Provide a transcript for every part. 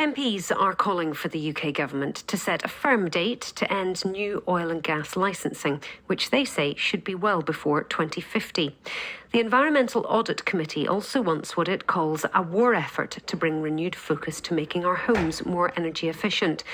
MPs are calling for the UK government to set a firm date to end new oil and gas licensing, which they say should be well before 2050. The Environmental Audit Committee also wants what it calls a war effort to bring renewed focus to making our homes more energy efficient.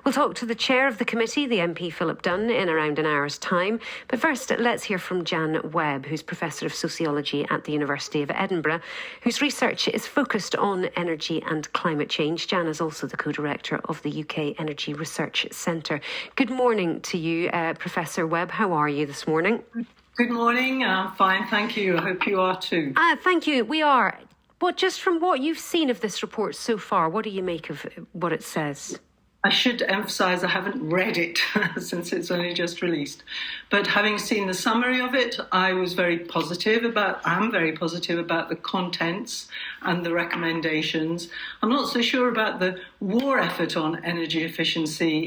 We'll talk to the chair of the committee, the MP Philip Dunn, in around an hour's time. But first, let's hear from Jan Webb, who's Professor of Sociology at the University of Edinburgh, whose research is focused on energy and climate change. Jan is also the co-director of the UK Energy Research Centre. Good morning to you, Professor Webb. How are you this morning? Good morning. I'm fine, thank you. I hope you are too. Thank you. We are. But just from what you've seen of this report so far, what do you make of what it says? I should emphasise I haven't read it since it's only just released. But having seen the summary of it, I'm very positive about the contents and the recommendations. I'm not so sure about the war effort on energy efficiency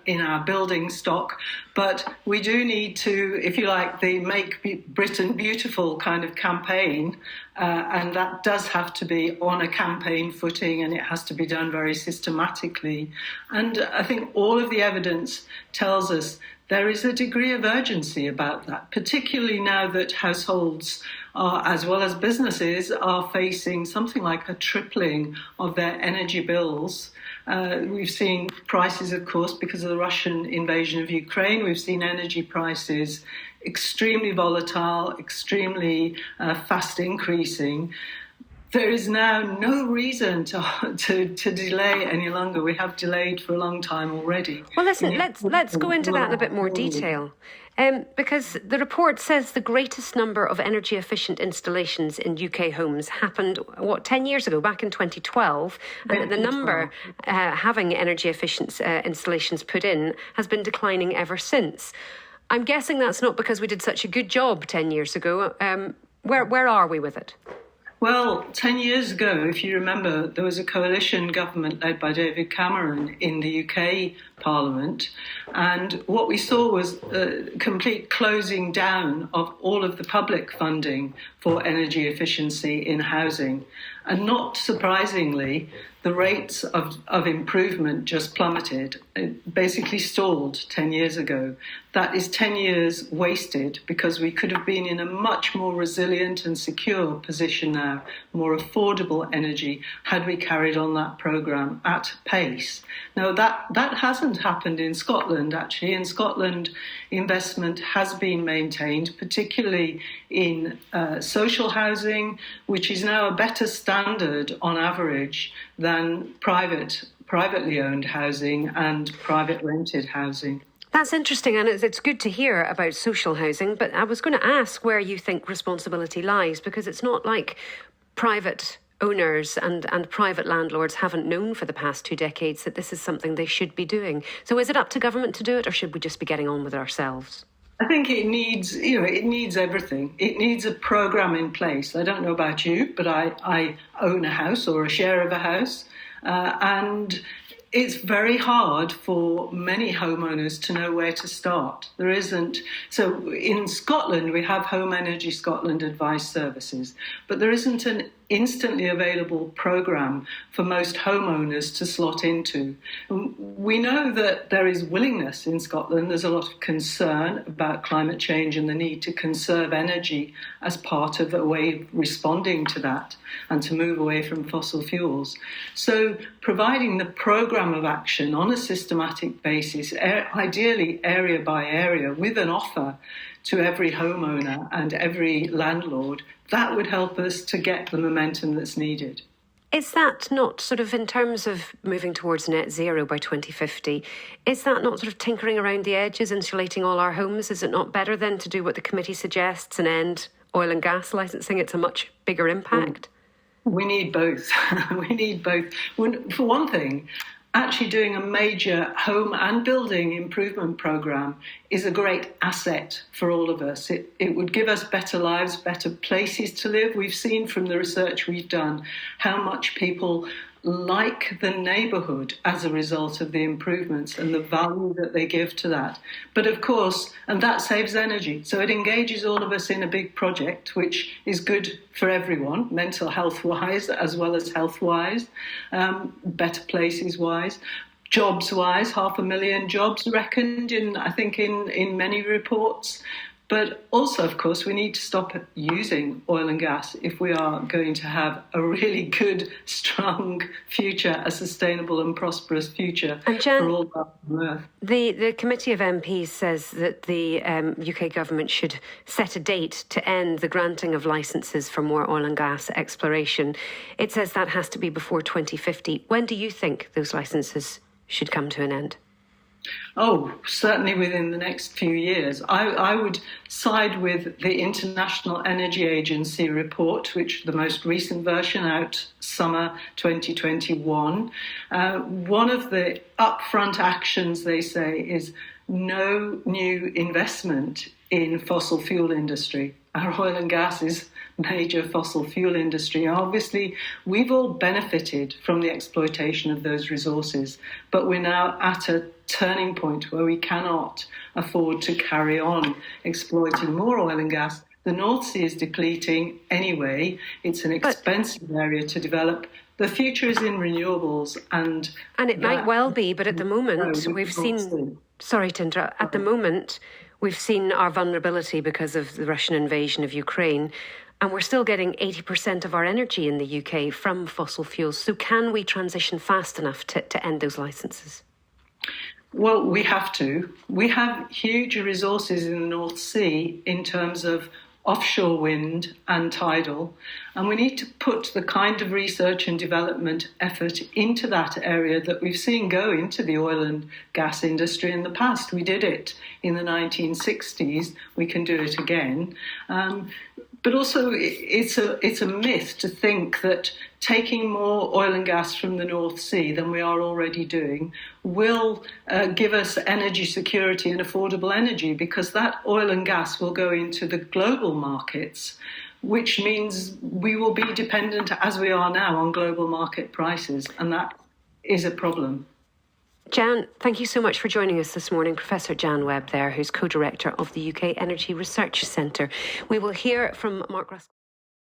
in our building stock, but we do need to, if you like, the Make Britain Beautiful kind of campaign, and that does have to be on a campaign footing, and it has to be done very systematically. And I think all of the evidence tells us there is a degree of urgency about that, particularly now that households, as well as businesses, are facing something like a tripling of their energy bills. We've seen prices, of course, because of the Russian invasion of Ukraine. We've seen energy prices extremely volatile, extremely fast increasing. There is now no reason to delay any longer. We have delayed for a long time already. Well, listen, let's go into that in a bit more detail. Because the report says the greatest number of energy efficient installations in UK homes happened, 10 years ago, back in 2012. And the number having energy efficient installations put in has been declining ever since. I'm guessing that's not because we did such a good job 10 years ago. Where are we with it? Well, 10 years ago, if you remember, there was a coalition government led by David Cameron in the UK Parliament. And what we saw was a complete closing down of all of the public funding for energy efficiency in housing. And not surprisingly, the rates of improvement just plummeted. It basically stalled 10 years ago. That is 10 years wasted because we could have been in a much more resilient and secure position now, more affordable energy, had we carried on that programme at pace. Now, that hasn't happened in Scotland, actually. In Scotland, investment has been maintained, particularly in social housing, which is now a better standard on average than privately owned housing and private rented housing. That's interesting, and it's good to hear about social housing, but I was going to ask where you think responsibility lies, because it's not like private owners and private landlords haven't known for the past 2 decades that this is something they should be doing. So is it up to government to do it, or should we just be getting on with it ourselves? I think it needs everything. It needs a programme in place. I don't know about you, but I own a house or a share of a house, and it's very hard for many homeowners to know where to start. There isn't. So in Scotland, we have Home Energy Scotland Advice Services, but there isn't an instantly available programme for most homeowners to slot into. We know that there is willingness in Scotland. There's a lot of concern about climate change and the need to conserve energy as part of a way of responding to that and to move away from fossil fuels. So providing the programme of action on a systematic basis, ideally area by area, with an offer to every homeowner and every landlord, that would help us to get the momentum that's needed. Is that not sort of, in terms of moving towards net zero by 2050, is that not sort of tinkering around the edges, insulating all our homes? Is it not better then to do what the committee suggests and end oil and gas licensing? It's a much bigger impact. We need both. We need both. For one thing, actually doing a major home and building improvement programme is a great asset for all of us. It would give us better lives, better places to live. We've seen from the research we've done how much people like the neighbourhood as a result of the improvements and the value that they give to that. But of course, and that saves energy. So it engages all of us in a big project, which is good for everyone, mental health wise, as well as health wise, better places wise. Jobs wise, 500,000 jobs reckoned in many reports. But also, of course, we need to stop using oil and gas if we are going to have a really good, strong future, a sustainable and prosperous future and Jan, for all on Earth. The committee of MPs says that the UK government should set a date to end the granting of licences for more oil and gas exploration. It says that has to be before 2050. When do you think those licences should come to an end? Oh, certainly within the next few years. I would side with the International Energy Agency report, which the most recent version out summer 2021. One of the upfront actions, they say, is no new investment in fossil fuel industry. Our oil and gas is major fossil fuel industry. Obviously, we've all benefited from the exploitation of those resources, but we're now at a turning point where we cannot afford to carry on exploiting more oil and gas. The North Sea is depleting anyway. It's an expensive area to develop. The future is in renewables, and it might well be, but at the moment we've seen. Sorry to interrupt. At the moment, we've seen our vulnerability because of the Russian invasion of Ukraine. And we're still getting 80% of our energy in the UK from fossil fuels. So can we transition fast enough to end those licences? Well, we have to. We have huge resources in the North Sea in terms of offshore wind and tidal, and we need to put the kind of research and development effort into that area that we've seen go into the oil and gas industry in the past. We did it in the 1960s. We can do it again. But also, it's a myth to think that taking more oil and gas from the North Sea than we are already doing will give us energy security and affordable energy, because that oil and gas will go into the global markets, which means we will be dependent, as we are now, on global market prices, and that is a problem. Jan, thank you so much for joining us this morning. Professor Jan Webb there, who's co-director of the UK Energy Research Centre. We will hear from Mark Ruskell.